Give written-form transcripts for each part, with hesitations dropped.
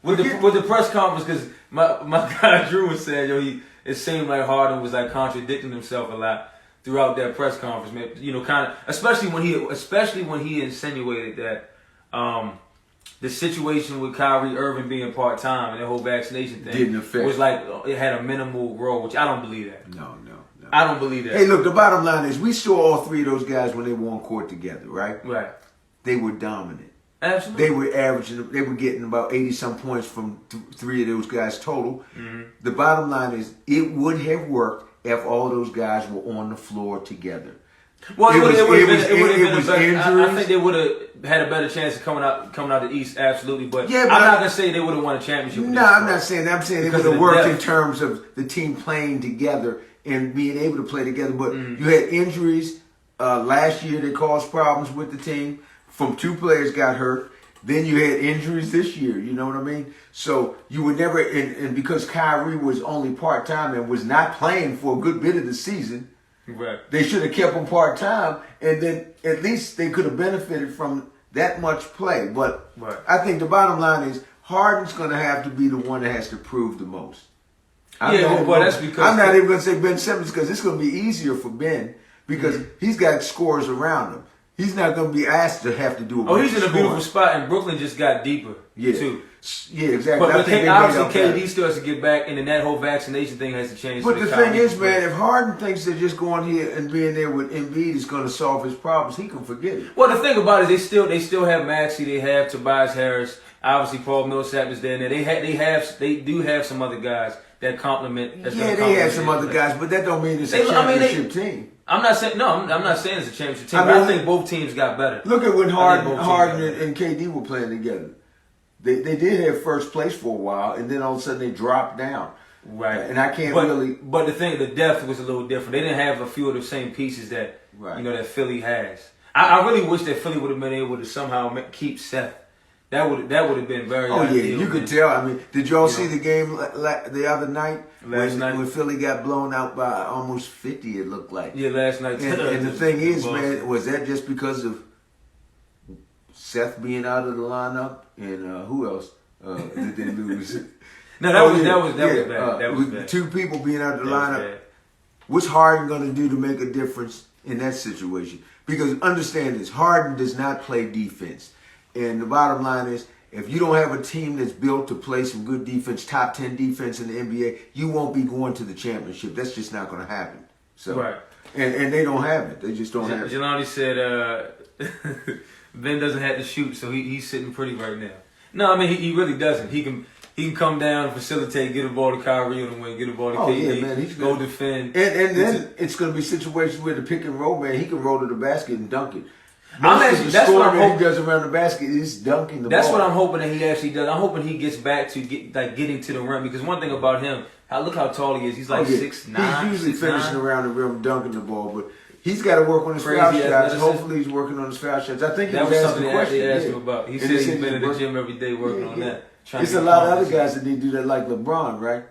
with the press conference, because my guy Drew was saying, it seemed like Harden was like contradicting himself a lot throughout that press conference, man. You know, kind of, especially when he insinuated that the situation with Kyrie Irving being part-time and the whole vaccination thing didn't affect. Was like it had a minimal role, which I don't believe that. No. I don't believe that. Hey, look, the bottom line is we saw all three of those guys when they were on court together, right? Right. They were dominant. Absolutely. They were averaging, they were getting about 80-some points from three of those guys total. Mm-hmm. The bottom line is it would have worked if all those guys were on the floor together. Well, it would have been injuries. I think they would have had a better chance of coming out the East, absolutely. But I'm not gonna say they would have won a championship. No, I'm not saying that. I'm saying they would have worked in terms of the team playing together and being able to play together. But you had injuries last year that caused problems with the team. From two players got hurt. Then you had injuries this year. You know what I mean? So you would never, and because Kyrie was only part-time and was not playing for a good bit of the season, right, they should have kept him part-time, and then at least they could have benefited from that much play. But right. I think the bottom line is Harden's going to have to be the one that has to prove the most. That's because I'm not even going to say Ben Simmons because it's going to be easier for Ben because he's got scores around him. He's not going to be asked to have to do a he's in a beautiful spot, and Brooklyn just got deeper, too. Yeah, exactly. But obviously KD still has to get back, and then that whole vaccination thing has to change. But the thing is, man, if Harden thinks that just going here and being there with Embiid is going to solve his problems, he can forget it. Well, the thing about it is they still have Maxey, they have Tobias Harris, obviously Paul Millsap is there, and they do have some other guys that complement. Yeah, they have some other guys, but that don't mean it's a championship team. I'm not saying I'm not saying it's a championship team. I think both teams got better. Look at when Harden and KD were playing together. They did have first place for a while, and then all of a sudden they dropped down. Right. And I can't really. But the depth was a little different. They didn't have a few of the same pieces that that Philly has. I really wish that Philly would have been able to somehow keep Seth. That would have been very. Ideal, you could tell. I mean, did y'all see the game the other night? Last night when Philly got blown out by almost 50, it looked like. Yeah, last night. And the thing is, man, was that just because of Seth being out of the lineup and who else did they lose? No, that was bad. That was bad. Two people being out of the lineup. What's Harden going to do to make a difference in that situation? Because understand this, Harden does not play defense. And the bottom line is, if you don't have a team that's built to play some good defense, top 10 defense in the NBA, you won't be going to the championship. That's just not going to happen. So, right. And they don't have it. They just don't have it. Jelani said Ben doesn't have to shoot, so he's sitting pretty right now. No, I mean, he really doesn't. He can come down, facilitate, get a ball to Kyrie on the wing, get a ball to KD, man, he's go good. defend. And then it's going to be situations where the pick and roll, man, he can roll to the basket and dunk it. That's what I'm hoping he does around the basket is dunking the ball. That's what I'm hoping that he actually does. I'm hoping he gets back to getting to the rim, because one thing about him, look how tall he is. He's like 6'9". He's usually finishing around the rim, dunking the ball, but he's got to work on his foul shots. Hopefully, he's working on his foul shots. I think that was something they asked him about. He said he's been in the gym every day working on that. There's a lot of other guys that they do that, like LeBron, right?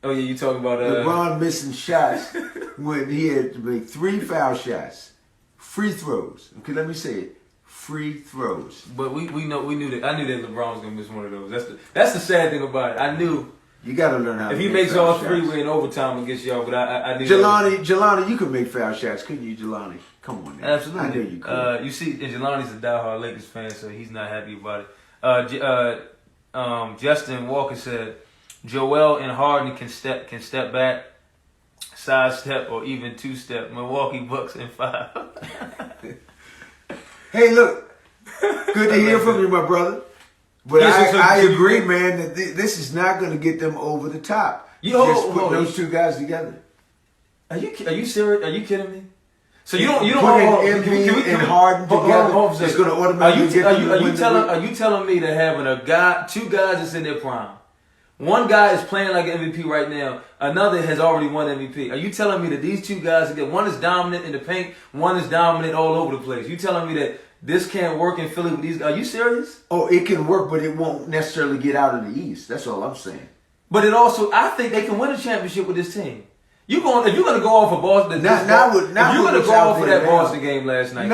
Oh yeah, you talking about LeBron missing shots when he had to make 3 foul shots, free throws. Okay, let me say it. Free throws. But I knew that LeBron was gonna miss one of those. That's the sad thing about it. I knew you got to learn how. If he makes all 3, we're in overtime against y'all. But I knew. Jelani, you could make foul shots, couldn't you, Jelani? Come on, man. Absolutely. I knew you could. You see, and Jelani's a diehard Lakers fan, so he's not happy about it. Justin Walker said, Joel and Harden can step back, side step, or even 2-step. Milwaukee Bucks in 5. Hey, look, good to hear from you, my brother. But I agree, man, that this is not going to get them over the top. Just putting those two guys together. Are you serious? Are you kidding me? So you don't putting Embiid and Harden together. It's going to automatically get them. Are you telling me that having two guys that's in their prime, one guy is playing like an MVP right now, another has already won MVP. Are you telling me that these two guys, one is dominant in the paint, one is dominant all over the place? You telling me that this can't work in Philly with these guys? Are you serious? Oh, it can work, but it won't necessarily get out of the East. That's all I'm saying. But I think they can win a championship with this team. If you're gonna go off of Boston, if you're gonna go off of that Boston game last night,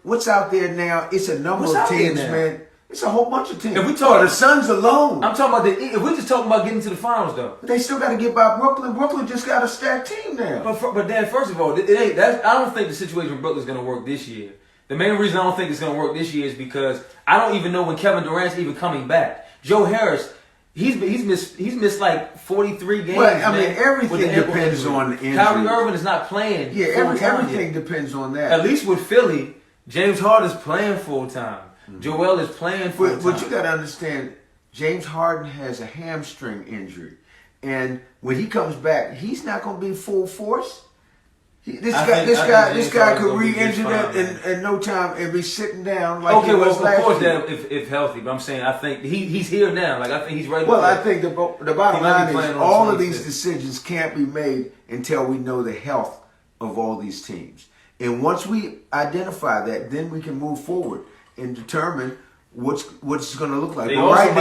what's out there now. It's a number of teams, man. It's a whole bunch of teams. If we talk, the Suns alone. I'm talking about if we're just talking about getting to the finals though. But they still got to get by Brooklyn. Brooklyn just got a stacked team now. But Dan, first of all, it ain't that. I don't think the situation with Brooklyn's gonna work this year. The main reason I don't think it's gonna work this year is because I don't even know when Kevin Durant's even coming back. Joe Harris, he's missed like 43 games. But I mean, everything depends on the injury. Kyrie Irving is not playing. Yeah, everything depends on that. At least with Philly, James Harden is playing full time. Joel is playing full time. But you got to understand, James Harden has a hamstring injury, and when he comes back, he's not going to be full force. This guy could re-injure that in no time and be sitting down like he was last year. Of course, if healthy, but I'm saying I think he's here now. Like I think he's ready. Well, I think the bottom line is all of these decisions can't be made until we know the health of all these teams. And once we identify that, then we can move forward and determine what's going to look like. But right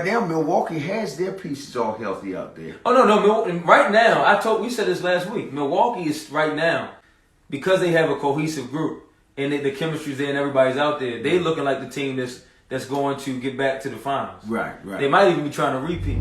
now, Milwaukee has their pieces all healthy out there. Oh no! Right now, we said this last week. Milwaukee is right now because they have a cohesive group and the chemistry's there and everybody's out there. They looking like the team that's going to get back to the finals. Right. They might even be trying to repeat.